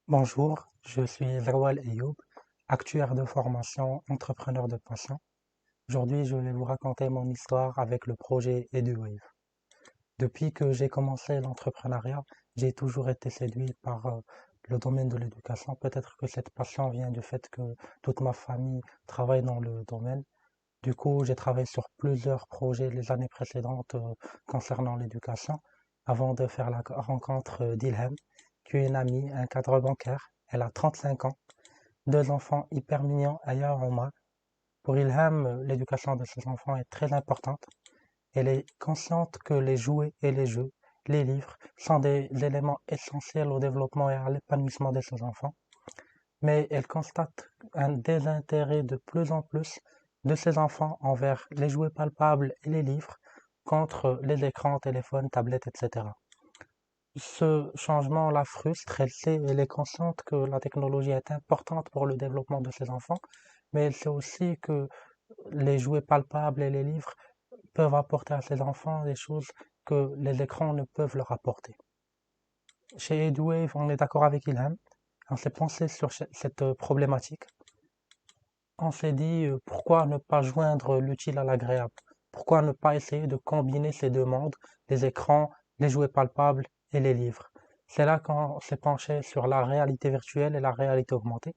Bonjour, je suis Zawal Ayoub, actuaire de formation, entrepreneur de passion. Aujourd'hui, je vais vous raconter mon histoire avec le projet EduWave. Depuis que j'ai commencé l'entrepreneuriat, j'ai toujours été séduit par le domaine de l'éducation. Peut-être que cette passion vient du fait que toute ma famille travaille dans le domaine. Du coup, j'ai travaillé sur plusieurs projets les années précédentes concernant l'éducation avant de faire la rencontre d'Ilham, qui est une amie, un cadre bancaire. Elle a 35 ans, deux enfants hyper mignons, Aya et Omar. Pour Ilham, l'éducation de ses enfants est très importante. Elle est consciente que les jouets et les jeux, les livres, sont des éléments essentiels au développement et à l'épanouissement de ses enfants. Mais elle constate un désintérêt de plus en plus de ses enfants envers les jouets palpables et les livres contre les écrans, téléphones, tablettes, etc. Ce changement la frustre, elle est consciente que la technologie est importante pour le développement de ses enfants, mais elle sait aussi que les jouets palpables et les livres peuvent apporter à ses enfants des choses que les écrans ne peuvent leur apporter. Chez EduWave, on est d'accord avec Ilham. On s'est pensé sur cette problématique. On s'est dit pourquoi ne pas joindre l'utile à l'agréable? Pourquoi ne pas essayer de combiner ces deux mondes, les écrans, les jouets palpables et les livres? C'est là qu'on s'est penché sur la réalité virtuelle et la réalité augmentée.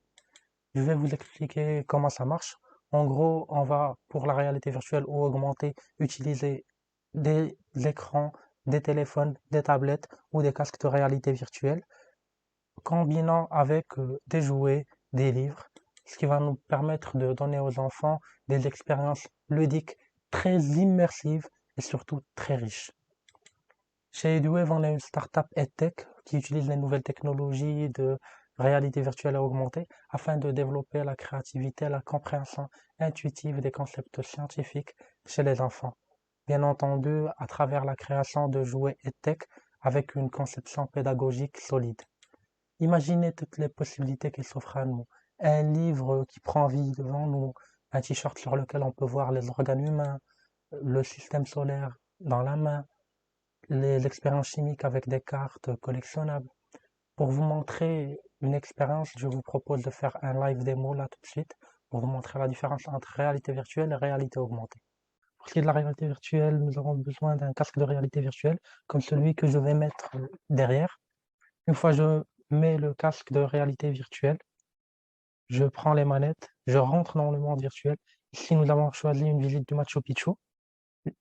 Je vais vous expliquer comment ça marche. En gros, on va, pour la réalité virtuelle ou augmentée, utiliser des écrans, des téléphones, des tablettes ou des casques de réalité virtuelle, combinant avec des jouets, des livres, ce qui va nous permettre de donner aux enfants des expériences ludiques très immersives et surtout très riches. Chez EduWave, on est une startup EdTech qui utilise les nouvelles technologies de réalité virtuelle et augmentée afin de développer la créativité et la compréhension intuitive des concepts scientifiques chez les enfants. Bien entendu, à travers la création de jouets EdTech avec une conception pédagogique solide. Imaginez toutes les possibilités qui s'offrent à nous. Un livre qui prend vie devant nous, un t-shirt sur lequel on peut voir les organes humains, le système solaire dans la main, les expériences chimiques avec des cartes collectionnables. Pour vous montrer une expérience, je vous propose de faire un live démo là tout de suite pour vous montrer la différence entre réalité virtuelle et réalité augmentée. Pour ce qui est de la réalité virtuelle, nous aurons besoin d'un casque de réalité virtuelle comme celui que je vais mettre derrière. Une fois je mets le casque de réalité virtuelle, je prends les manettes, je rentre dans le monde virtuel. Ici, nous avons choisi une visite du Machu Picchu.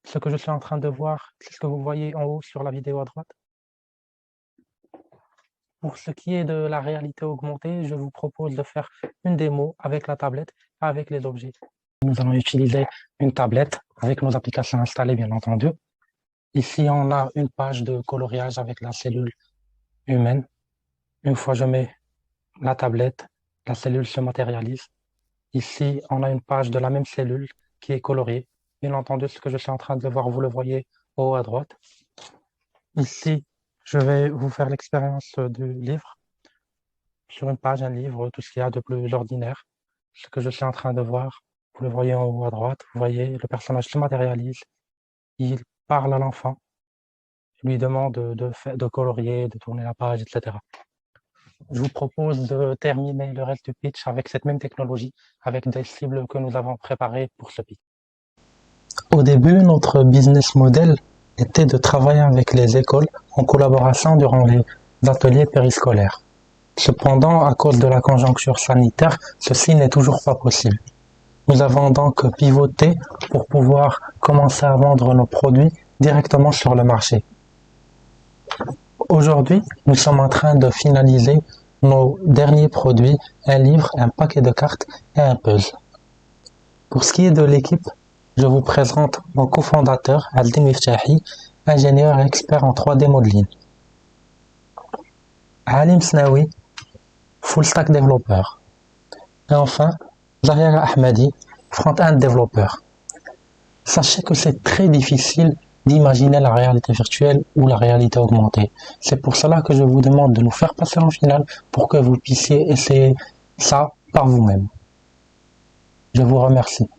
Ce que je suis en train de voir, c'est ce que vous voyez en haut sur la vidéo à droite. Pour ce qui est de la réalité augmentée, je vous propose de faire une démo avec la tablette, avec les objets. Nous allons utiliser une tablette avec nos applications installées, bien entendu. Ici, on a une page de coloriage avec la cellule humaine. Une fois je mets la tablette, la cellule se matérialise. Ici, on a une page de la même cellule qui est coloriée. Bien entendu, ce que je suis en train de voir, vous le voyez au haut à droite. Ici, je vais vous faire l'expérience du livre. Sur une page, un livre, tout ce qu'il y a de plus ordinaire. Ce que je suis en train de voir, vous le voyez en haut à droite, vous voyez, le personnage se matérialise. Il parle à l'enfant, lui demande de colorier, de tourner la page, etc. Je vous propose de terminer le reste du pitch avec cette même technologie, avec des cibles que nous avons préparées pour ce pitch. Au début, notre business model était de travailler avec les écoles en collaboration durant les ateliers périscolaires. Cependant, à cause de la conjoncture sanitaire, ceci n'est toujours pas possible. Nous avons donc pivoté pour pouvoir commencer à vendre nos produits directement sur le marché. Aujourd'hui, nous sommes en train de finaliser nos derniers produits, un livre, un paquet de cartes et un puzzle. Pour ce qui est de l'équipe, je vous présente mon cofondateur, Aldin Miftahi, ingénieur et expert en 3D modeling. Halim Snaoui, full stack développeur. Et enfin, Zahira Ahmadi, front-end développeur. Sachez que c'est très difficile d'imaginer la réalité virtuelle ou la réalité augmentée. C'est pour cela que je vous demande de nous faire passer en finale pour que vous puissiez essayer ça par vous-même. Je vous remercie.